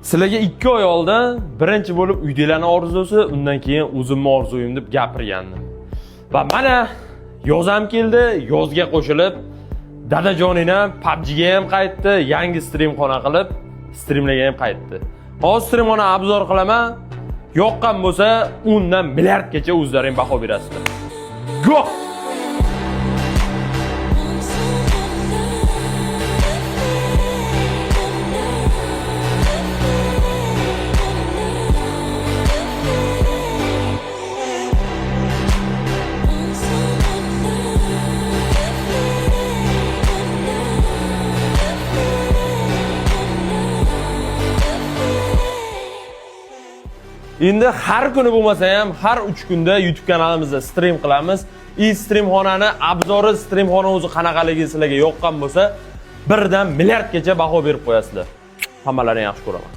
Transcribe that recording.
Sizlarga 2 oy oldin birinchi bo'lib uydalarning orzusi, undan keyin o'zimning orzuyim deb gapirgandim. Va mana yoz ham keldi, yozga qo'shilib dadajonina PUBG ga ham qaytdi, yangi streamxona qilib, streamlarga ham qaytdi. Hozir streamxona obzor qilaman. Yoqqan bo'lsa, undan milliardgacha o'zlaring baho berasizlar. Go! Endi har kuni bo'lmasa ham har 3 kunda YouTube kanalimizda stream qilamiz. Streamxonani obzori, streamxona o'zi qanaqaligi sizlarga yoqqan bo'lsa, birdan milliardgacha baho berib qo'yasizlar. Hammalarini yaxshi ko'raman.